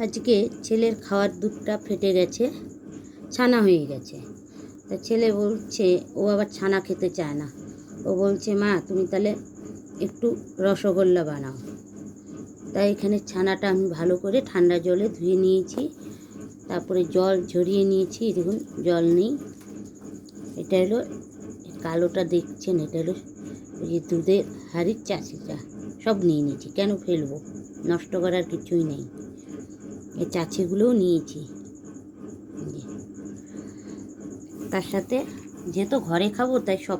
আজকে ছেলের খাওয়ার দুধটা ফেটে গেছে, ছানা হয়ে গেছে। তা ছেলে বলছে ও আবার ছানা খেতে চায় না। ও বলছে মা তুমি তাহলে একটু রসগোল্লা বানাও। তাই এখানে ছানাটা আমি ভালো করে ঠান্ডা জলে ধুয়ে নিয়েছি, তারপরে জল ঝরিয়ে নিয়েছি। দেখুন জল নেই। এটা হলো কালোটা দেখছেন, এটা হলো ওই যে দুধের হাঁড়ির চাচিটা। সব নিয়ে নিয়েছি, কেন ফেলবো, নষ্ট করার কিছুই নেই। এই চাচিগুলোও নিয়েছি। তার সাথে যেহেতু ঘরে খাবো তাই সব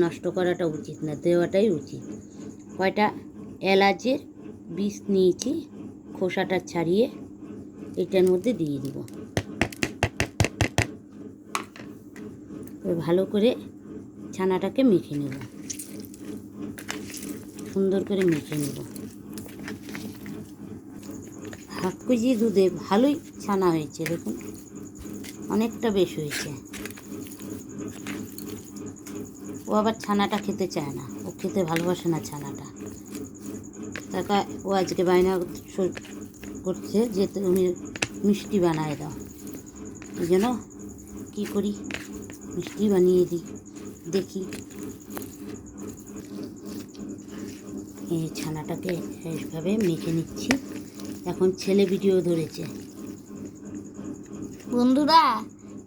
নষ্ট করাটা উচিত না, দেওয়াটাই উচিত। কয়টা এলাচের বীজ নিয়েছি, খোসাটা ছাড়িয়ে এটার মধ্যে দিয়ে দিব। ভালো করে ছানাটাকে মেখে নেব, সুন্দর করে মেখে নেব। হাফ কেজি দুধে ভালোই ছানা হয়েছে, দেখুন অনেকটা বেশ হয়েছে। ও আবার ছানাটা খেতে চায় না, ও খেতে ভালোবাসে না ছানাটা। তাকে ও আজকে বায়না করছে যে তুমি মিষ্টি বানায় দাও। এই জন্য কী করি, মিষ্টি বানিয়ে দিই, দেখি। এই ছানাটাকে এইভাবে মেখে নিচ্ছি। এখন ছেলে ভিডিও ধরেছে। বন্ধুরা,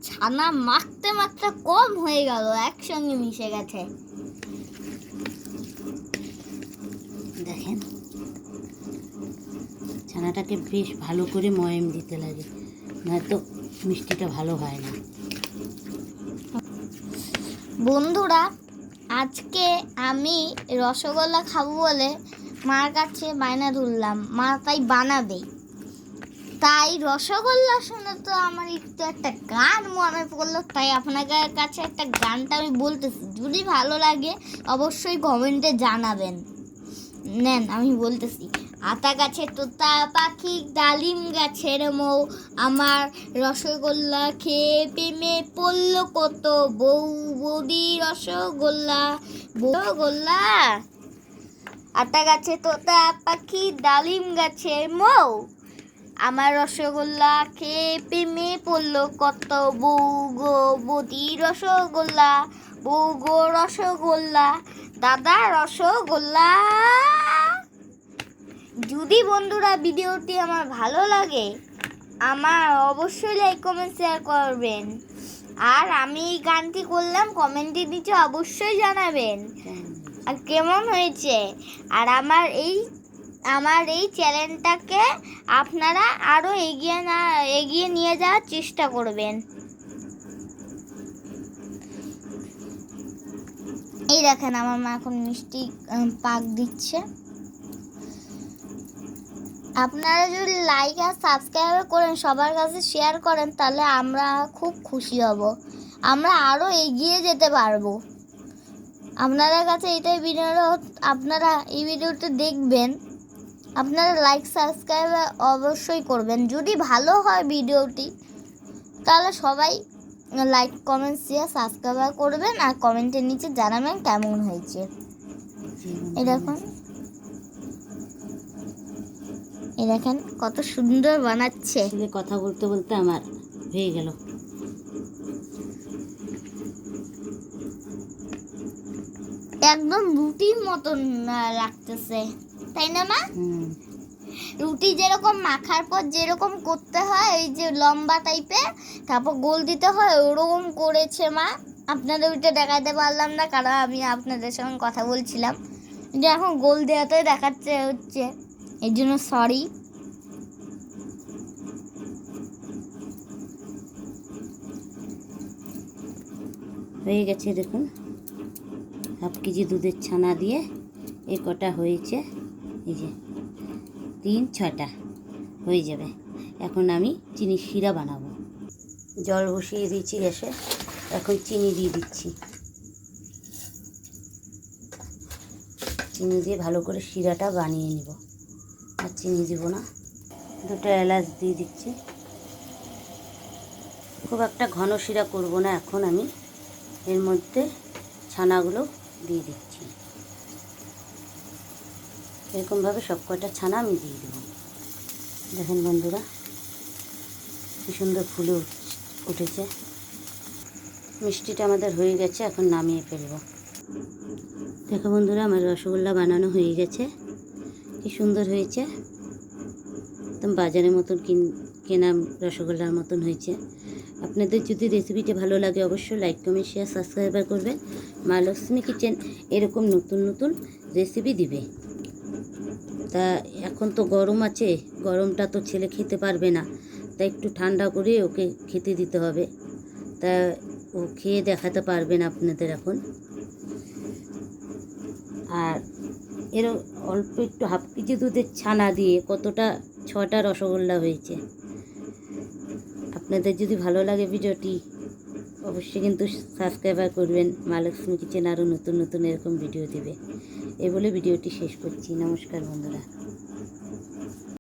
ছানা মাখতে মাখতে কম হয়ে গেল, একসঙ্গে মিশে গেছে। দেখেন ছানাটাকে বেশ ভালো করে ময়াম দিতে লাগে, নয়তো মিষ্টিটা ভালো হয় না। বন্ধুরা, আজকে আমি রসগোল্লা খাবো বলে মার কাছে বায়না ধরলাম, মা তাই বানাবে। তাই রসগোল্লা শুনে তো আমার একটু একটা গান মনে পড়লো, তাই আপনাদের কাছে একটা গানটা আমি বলতেছি। যদি ভালো লাগে অবশ্যই কমেন্টে জানাবেন। নেন আমি বলতেছি। আতা গাছে তোতা পাখি, ডালিম গাছের মৌ, আমার রসগোল্লা খেয়ে প্রেমে পড়লো কত বউ, বৌদি রসগোল্লা রসগোল্লা। আতা গাছে তোতা পাখি, ডালিম গাছের মৌ, আমার রসগোল্লা খেয়ে প্রেমে পড়লো কত বউ গো, বৌদি রসগোল্লা, বউ গো রসগোল্লা, দাদা রসগোল্লা। যদি বন্ধুরা ভিডিওটি আমার ভালো লাগে, আমার অবশ্যই লাইক কমেন্ট শেয়ার করবেন। আর আমি এই গানটি করলাম, কমেন্টের নিচে অবশ্যই জানাবেন আর কেমন হয়েছে। আর আমার এই চ্যানেলটাকে আপনারা আরও এগিয়ে নিয়ে যাওয়ার চেষ্টা করবেন। এই দেখেন আমার মা এখন মিষ্টি পাক দিচ্ছে। আপনারা যদি লাইক আর সাবস্ক্রাইব করেন, সবার কাছে শেয়ার করেন, তাহলে আমরা খুব খুশি হব, আমরা আরও এগিয়ে যেতে পারবো। আপনাদের কাছে এটাই বিনোদন, আপনারা এই ভিডিওটা দেখবেন, আপনারা লাইক সাবস্ক্রাইব অবশ্যই করবেন। যদি ভালো হয় ভিডিওটি, তাহলে সবাই লাইক কমেন্ট শেয়ার সাবস্ক্রাইব করবেন আর কমেন্টের নিচে জানাবেন কেমন হয়েছে। এই দেখেন কত সুন্দর বানাচ্ছে। কথা বলতে বলতে আমার হয়ে গেল। একদম রুটির মতন লাগতেছে, তাই না মা? রুটি যেরকম মাখার পর যেরকম করতে হয়, এই যে লম্বা টাইপের, তারপর গোল দিতে হয়, ওরকম করেছে মা। আপনাদের ওইটা দেখাতে পারলাম না, কারণ আমি আপনাদের সঙ্গে কথা বলছিলাম। যে এখন গোল দেওয়াতেই দেখাচ্ছে হচ্ছে, এর জন্য সরি। হয়ে গেছে দেখুন, হাফ কেজি দুধের ছানা দিয়ে এই কটা হয়েছে। এই যে 3-6টা হয়ে যাবে। এখন আমি চিনির শিরা বানাবো। জল বসিয়ে দিয়েছি গ্যাসে, এখন চিনি দিয়ে দিচ্ছি। চিনি দিয়ে ভালো করে শিরাটা বানিয়ে নিব। আর চিনি দিব না, 2টা এলাচ দিয়ে দিচ্ছি। খুব একটা ঘন শিরা করব না। এখন আমি এর মধ্যে ছানাগুলো দিয়ে দিচ্ছি। এরকমভাবে সব কয়টা ছানা আমি দিয়ে দেবো। দেখেন বন্ধুরা কি সুন্দর ফুলে উঠেছে। মিষ্টিটা আমাদের হয়ে গেছে, এখন নামিয়ে ফেলবো। দেখো বন্ধুরা আমার রসগোল্লা বানানো হয়ে গেছে, কি সুন্দর হয়েছে, একদম বাজারের মতন কেনা রসগোল্লার মতন হয়েছে। আপনাদের যদি রেসিপিটি ভালো লাগে অবশ্যই লাইক কমেন্ট শেয়ার সাবস্ক্রাইব করবেন। মা লক্ষ্মী কিচেন এরকম নতুন নতুন রেসিপি দিবে। তা এখন তো গরম আছে, গরমটা তো ছেলে খেতে পারবে না, তা একটু ঠান্ডা করে ওকে খেতে দিতে হবে। তা ও খেয়ে দেখাতে পারবে না আপনাদের এখন। আর এর অল্প একটু হাফ কেজি দুধের ছানা দিয়ে কতটা 6টা রসগোল্লা হয়েছে। আপনাদের যদি ভালো লাগে ভিডিওটি অবশ্যই কিন্তু সাবস্ক্রাইবার করবেন। মা লক্ষ্মী কিচেন আরও নতুন নতুন এরকম ভিডিও দেবে। এই বলে ভিডিওটি শেষ করছি। নমস্কার বন্ধুরা।